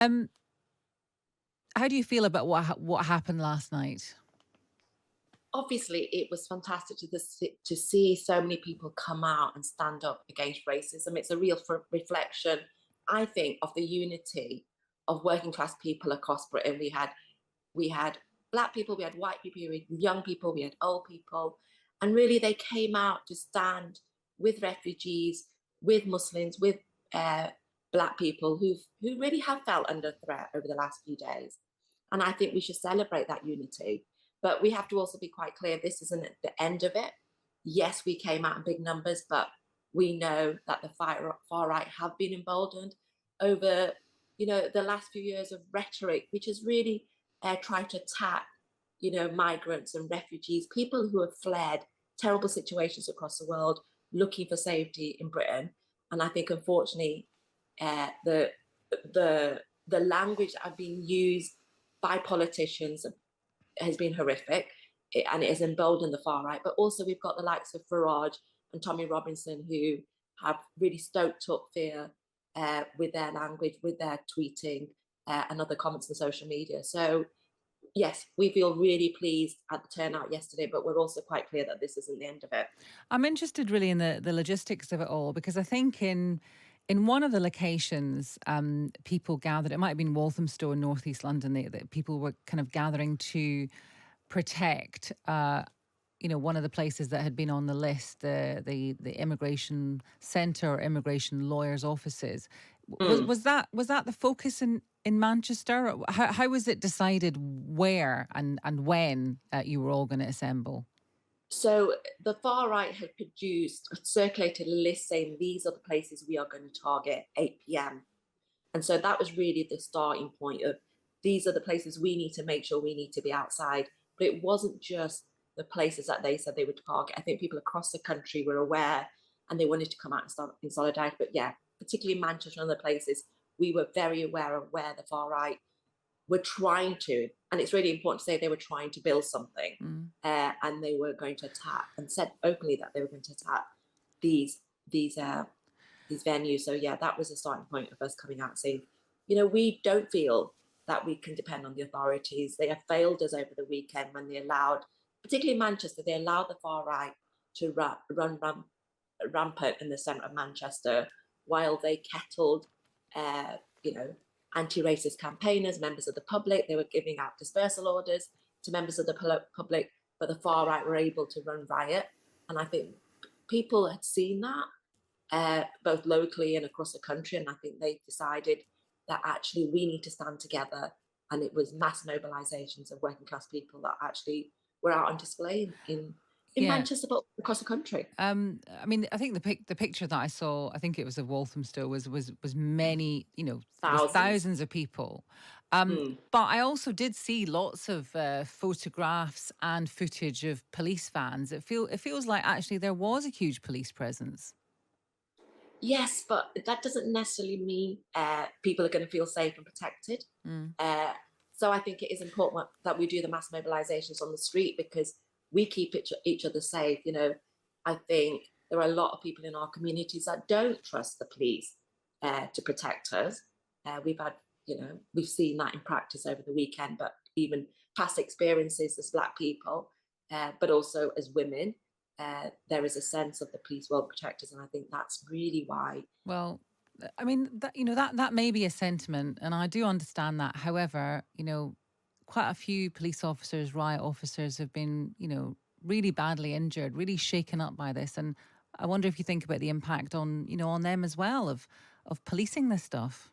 Um, how do you feel about what happened last night? Obviously, it was fantastic to see so many people come out and stand up against racism. It's a real reflection, I think, of the unity of working class people across Britain. We had black people, we had white people, we had young people, we had old people, and really they came out to stand with refugees, with Muslims, with uh, black people who really have felt under threat over the last few days. And I think we should celebrate that unity. But we have to also be quite clear this isn't the end of it. Yes, we came out in big numbers, but we know that the far right have been emboldened over, the last few years of rhetoric, which has really tried to attack, migrants and refugees, people who have fled terrible situations across the world, looking for safety in Britain. And I think, unfortunately, the the language that have been used by politicians has been horrific, and it has emboldened the far right. But also, we've got the likes of Farage and Tommy Robinson who have really stoked up fear with their language, with their tweeting, and other comments on social media. So, yes, we feel really pleased at the turnout yesterday, but we're also quite clear that this isn't the end of it. I'm interested really in the logistics of it all because I think in one of the locations, people gathered. It might have been Walthamstow in northeast London. People were kind of gathering to protect. One of the places that had been on the list, the immigration centre or immigration lawyers' offices. Was Mm. was that was that the focus in Manchester? How was it decided where and when you were all going to assemble? So the far right had circulated a list saying these are the places we are going to target 8 p.m. And so that was really the starting point of these are the places we need to make sure we need to be outside. But it wasn't just the places that they said they would target. I think people across the country were aware and they wanted to come out and start in solidarity. But yeah, particularly Manchester and other places, we were very aware of where the far right were trying to, and it's really important to say they were trying to build something, Mm. and they were going to attack, and said openly that they were going to attack these these uh, these venues. So yeah, that was the starting point of us coming out saying, we don't feel that we can depend on the authorities. They have failed us over the weekend when they allowed, particularly in Manchester, they allowed the far right to run rampant in the centre of Manchester while they kettled, uh, you know, anti-racist campaigners, members of the public. They were giving out dispersal orders to members of the public, but the far right were able to run riot. And I think people had seen that both locally and across the country. And I think they decided that actually we need to stand together. And it was mass mobilizations of working class people that actually were out on display in Yeah. Manchester, but across the country. I mean, I think the picture that I saw, I think it was of Walthamstow, was many, there was Thousands. thousands of people. Mm. But I also did see lots of photographs and footage of police vans. It feels like actually there was a huge police presence. Yes, but that doesn't necessarily mean people are going to feel safe and protected. Mm. Uh, so I think it is important that we do the mass mobilizations on the street because we keep each other safe. I think there are a lot of people in our communities that don't trust the police to protect us. We've seen that in practice over the weekend, but even past experiences as Black people, but also as women. There is a sense of the police will protect us, and I think that's really why. Well, I mean that may be a sentiment, and I do understand that. However, quite a few police officers, riot officers, have been really badly injured, really shaken up by this, and I wonder if you think about the impact on on them as well of policing this stuff.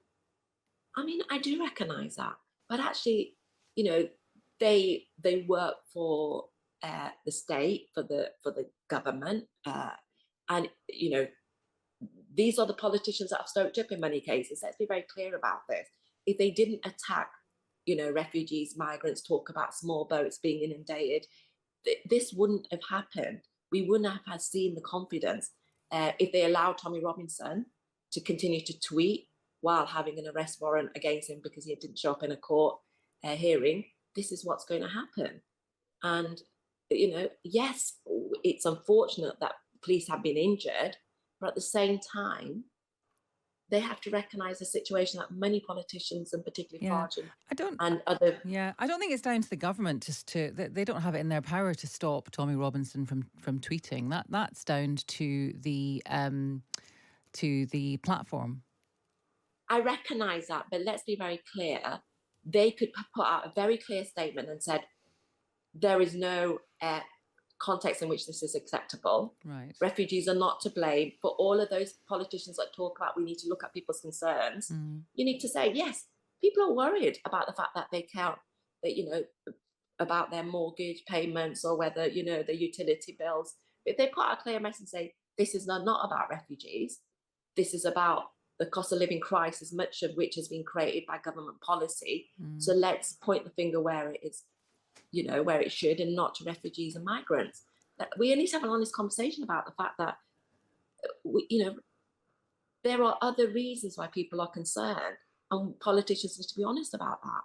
I mean, I do recognise that, but actually, you know, they work for the state, for the government, and these are the politicians that have stoked up in many cases. Let's be very clear about this. If they didn't attack, refugees, migrants, talk about small boats being inundated, this wouldn't have happened. We wouldn't have had seen the confidence if they allowed Tommy Robinson to continue to tweet while having an arrest warrant against him because he didn't show up in a court hearing. This is what's going to happen. And, yes, it's unfortunate that police have been injured, but at the same time, they have to recognise the situation that many politicians, and particularly Yeah. Farage I don't. and other. Yeah, I don't think it's down to the government they don't have it in their power to stop Tommy Robinson from tweeting. That's down to the platform. I recognise that, but let's be very clear. They could put out a very clear statement and said there is no context in which this is acceptable. Right. Refugees are not to blame for all of those politicians that talk about we need to look at people's concerns. Mm. You need to say, yes, people are worried about the fact that they can't, that, about their mortgage payments or whether, the utility bills. If they put out a clear message and say, this is not about refugees, this is about the cost of living crisis, much of which has been created by government policy. Mm. So let's point the finger where it is, where it should, and not to refugees and migrants. We need to have an honest conversation about the fact that there are other reasons why people are concerned, and politicians need to be honest about that.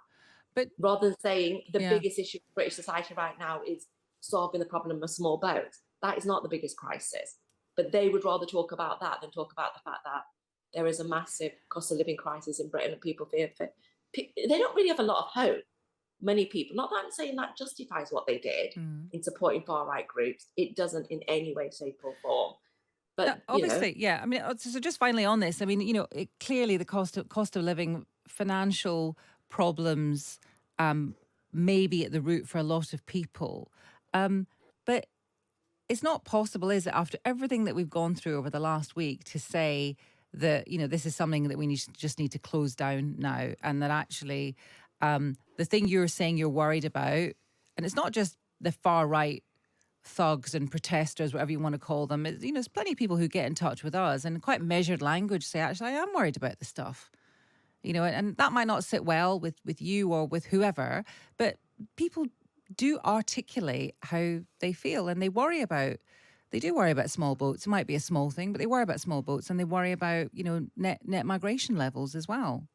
But rather than saying the yeah, biggest issue in British society right now is solving the problem of small boats. That is not the biggest crisis. But they would rather talk about that than talk about the fact that there is a massive cost of living crisis in Britain and people fear. They don't really have a lot of hope. Many people, not that I'm saying that justifies what they did in supporting far right groups. It doesn't in any way, shape, or form. But obviously, yeah. I mean, so just finally on this, I mean, clearly the cost of living, financial problems, may be at the root for a lot of people, but it's not possible, is it, after everything that we've gone through over the last week, to say that this is something that we just need to close down now, and that actually, the thing you're saying you're worried about, and it's not just the far right thugs and protesters, whatever you want to call them. There's plenty of people who get in touch with us and quite measured language say, actually, I am worried about this stuff. And that might not sit well with you or with whoever, but people do articulate how they feel, and they do worry about small boats. It might be a small thing, but they worry about small boats, and they worry about, net migration levels as well.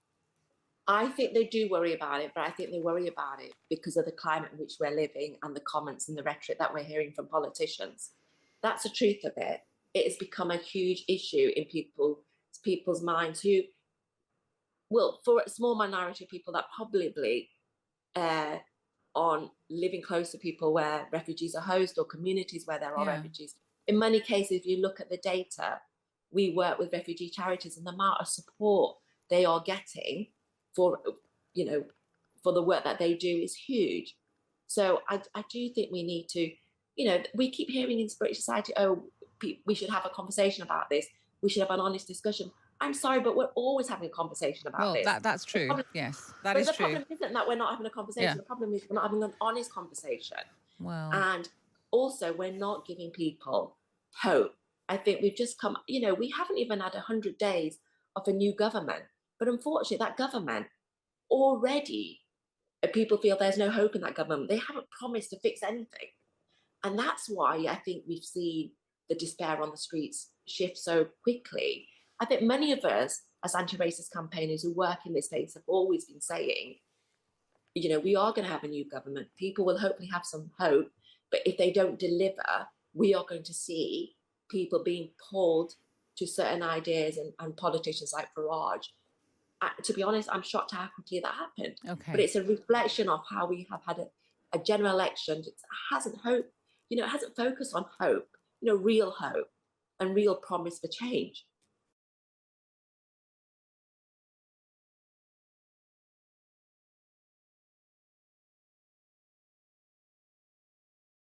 I think they do worry about it, but I think they worry about it because of the climate in which we're living and the comments and the rhetoric that we're hearing from politicians. That's the truth of it. It has become a huge issue in people's minds who, well, for a small minority of people that probably on living close to people where refugees are housed or communities where there are refugees. In many cases, if you look at the data, we work with refugee charities, and the amount of support they are getting for the work that they do is huge. So I do think we need to, we keep hearing in British society, oh, we should have a conversation about this. We should have an honest discussion. I'm sorry, but we're always having a conversation about this. That's true. Yes, that is true. But the problem isn't that we're not having a conversation. The problem is we're not having an honest conversation. Well, and also we're not giving people hope. I think we've just come, we haven't even had 100 days of a new government. But unfortunately, that government already, people feel there's no hope in that government. They haven't promised to fix anything. And that's why I think we've seen the despair on the streets shift so quickly. I think many of us, as anti-racist campaigners who work in this space, have always been saying, we are going to have a new government. People will hopefully have some hope. But if they don't deliver, we are going to see people being pulled to certain ideas and politicians like Farage. To be honest, I'm shocked how quickly that happened. Okay. But it's a reflection of how we have had a general election. It hasn't hope, it hasn't focused on hope, real hope and real promise for change.